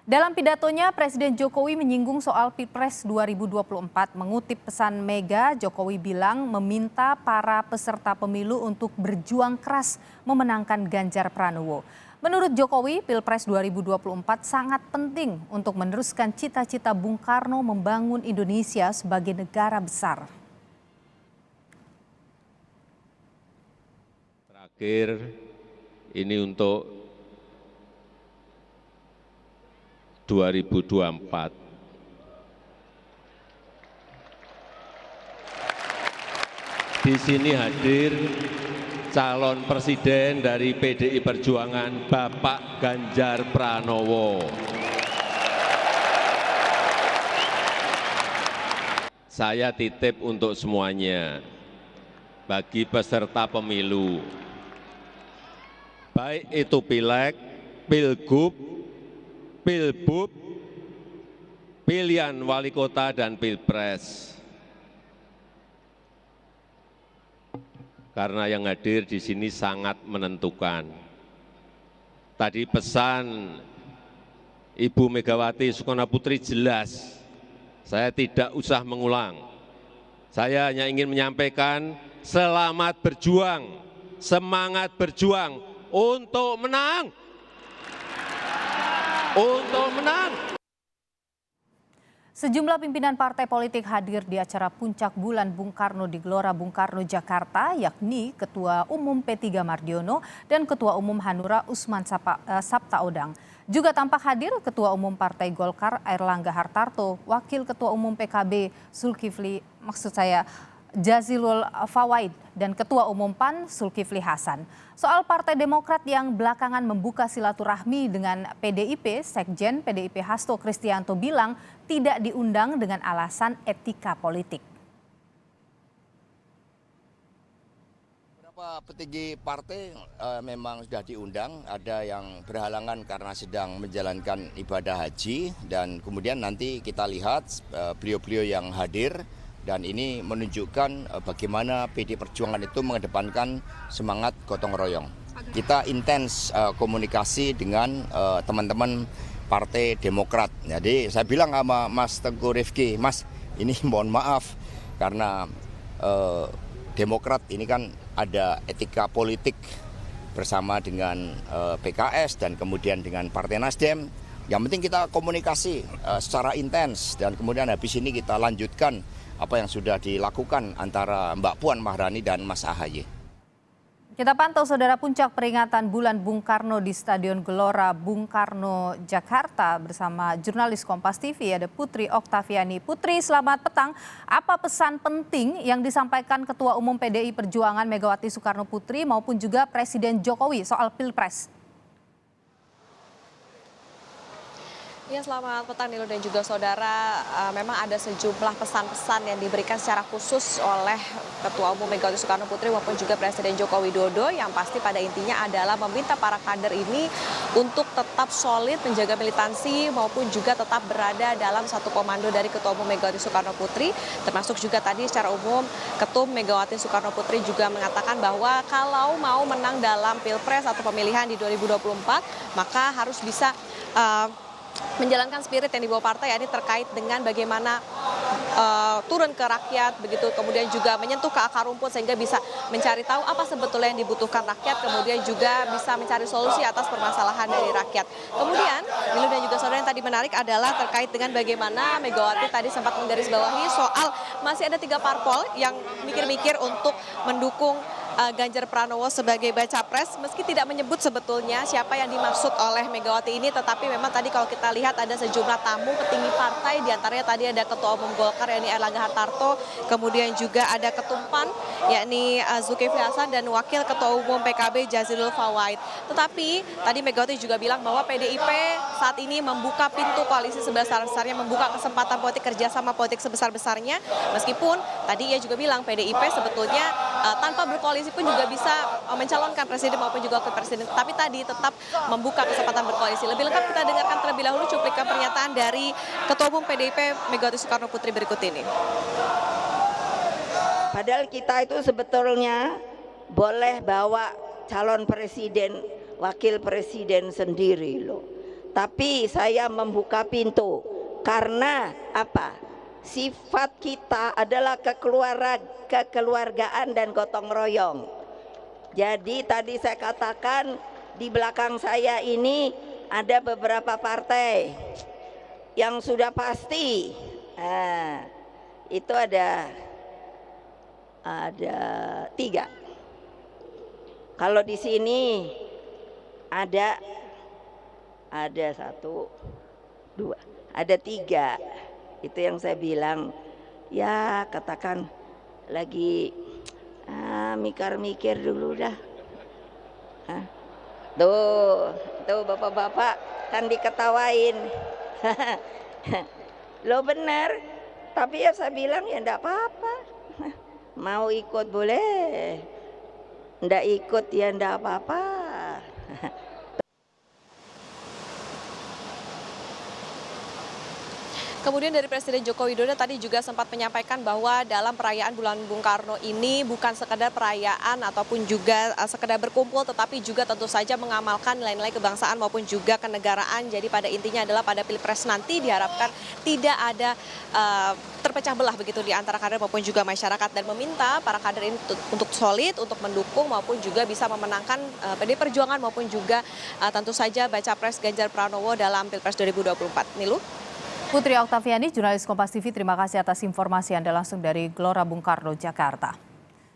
Dalam pidatonya, Presiden Jokowi menyinggung soal Pilpres 2024. Mengutip pesan Mega, Jokowi bilang meminta para peserta pemilu untuk berjuang keras memenangkan Ganjar Pranowo. Menurut Jokowi, Pilpres 2024 sangat penting untuk meneruskan cita-cita Bung Karno membangun Indonesia sebagai negara besar. Terakhir, ini untuk 2024. Di sini hadir calon presiden dari PDI Perjuangan, Bapak Ganjar Pranowo. Saya titip untuk semuanya, bagi peserta pemilu, baik itu pileg, pilgub, pilbub, pilihan wali kota dan pilpres. Karena yang hadir di sini sangat menentukan. Tadi pesan Ibu Megawati Soekarnoputri jelas, saya tidak usah mengulang. Saya hanya ingin menyampaikan selamat berjuang, semangat berjuang untuk menang. Untuk menang. Sejumlah pimpinan partai politik hadir di acara Puncak Bulan Bung Karno di Gelora Bung Karno, Jakarta, yakni Ketua Umum P3 Mardiono dan Ketua Umum Hanura Usman Sabtaodang. Juga tampak hadir Ketua Umum Partai Golkar Airlangga Hartarto, Wakil Ketua Umum PKB Jazilul Fawait, dan Ketua Umum PAN Zulkifli Hasan. Soal Partai Demokrat yang belakangan membuka silaturahmi dengan PDIP, Sekjen PDIP Hasto Kristianto bilang tidak diundang dengan alasan etika politik. Beberapa petinggi partai memang sudah diundang, ada yang berhalangan karena sedang menjalankan ibadah haji, dan kemudian nanti kita lihat beliau-beliau yang hadir. Dan ini menunjukkan bagaimana PD Perjuangan itu mengedepankan semangat gotong royong. Kita intens komunikasi dengan teman-teman Partai Demokrat. Jadi saya bilang sama Mas Teguh Rifki, Mas ini mohon maaf karena Demokrat ini kan ada etika politik bersama dengan PKS dan kemudian dengan Partai Nasdem. Yang penting kita komunikasi secara intens dan kemudian habis ini kita lanjutkan apa yang sudah dilakukan antara Mbak Puan Maharani dan Mas Ahaye. Kita pantau saudara puncak peringatan Bulan Bung Karno di Stadion Gelora Bung Karno, Jakarta bersama jurnalis Kompas TV ada Putri Oktaviani. Putri, selamat petang. Apa pesan penting yang disampaikan Ketua Umum PDI Perjuangan Megawati Soekarno Putri maupun juga Presiden Jokowi soal Pilpres? Ya, selamat petang Nilo dan juga saudara. Memang ada sejumlah pesan-pesan yang diberikan secara khusus oleh Ketua Umum Megawati Soekarno Putri maupun juga Presiden Joko Widodo, yang pasti pada intinya adalah meminta para kader ini untuk tetap solid menjaga militansi maupun juga tetap berada dalam satu komando dari Ketua Umum Megawati Soekarno Putri. Termasuk juga tadi secara umum Ketum Megawati Soekarno Putri juga mengatakan bahwa kalau mau menang dalam Pilpres atau pemilihan di 2024 maka harus bisa menjalankan spirit yang dibawa partai, yakni terkait dengan bagaimana turun ke rakyat, begitu kemudian juga menyentuh ke akar rumput sehingga bisa mencari tahu apa sebetulnya yang dibutuhkan rakyat, kemudian juga bisa mencari solusi atas permasalahan dari rakyat. Kemudian, Nilu dan juga saudara, yang tadi menarik adalah terkait dengan bagaimana Megawati tadi sempat menggarisbawahi soal masih ada 3 parpol yang mikir-mikir untuk mendukung Ganjar Pranowo sebagai baca pres, meski tidak menyebut sebetulnya siapa yang dimaksud oleh Megawati ini, tetapi memang tadi kalau kita lihat ada sejumlah tamu petinggi partai, diantaranya tadi ada Ketua Umum Golkar yakni Airlangga Hartarto, kemudian juga ada Ketum PAN yakni Zulkifli Hasan dan Wakil Ketua Umum PKB Jazilul Fawait. Tetapi tadi Megawati juga bilang bahwa PDIP saat ini membuka pintu koalisi sebesar-besarnya, membuka kesempatan politik kerjasama politik sebesar-besarnya, meskipun tadi ia juga bilang PDIP sebetulnya tanpa berkoalisi pun juga bisa mencalonkan presiden maupun juga wakil presiden. Tapi tadi tetap membuka kesempatan berkoalisi. Lebih lengkap kita dengarkan terlebih dahulu cuplikan pernyataan dari Ketua Umum PDIP Megawati Soekarno Putri berikut ini. Padahal kita itu sebetulnya boleh bawa calon presiden, wakil presiden sendiri loh. Tapi saya membuka pintu karena apa? Sifat kita adalah kekeluargaan dan gotong royong. Jadi tadi saya katakan di belakang saya ini ada beberapa partai yang sudah pasti. Nah, itu ada 3. Kalau di sini ada 1, 2, ada 3. Itu yang saya bilang, ya katakan lagi mikir-mikir dulu dah. Tuh bapak-bapak kan diketawain. Lo benar, tapi ya saya bilang ya enggak apa-apa. Mau ikut boleh, enggak ikut ya enggak apa-apa. Kemudian dari Presiden Joko Widodo tadi juga sempat menyampaikan bahwa dalam perayaan Bulan Bung Karno ini bukan sekedar perayaan ataupun juga sekedar berkumpul, tetapi juga tentu saja mengamalkan nilai-nilai kebangsaan maupun juga kenegaraan. Jadi pada intinya adalah pada Pilpres nanti diharapkan tidak ada terpecah belah begitu di antara kader maupun juga masyarakat, dan meminta para kader ini untuk solid, untuk mendukung maupun juga bisa memenangkan PDI Perjuangan maupun juga tentu saja baca pres Ganjar Pranowo dalam Pilpres 2024. Nilu. Putri Oktaviani, jurnalis Kompas TV, terima kasih atas informasi Anda langsung dari Gelora Bung Karno, Jakarta.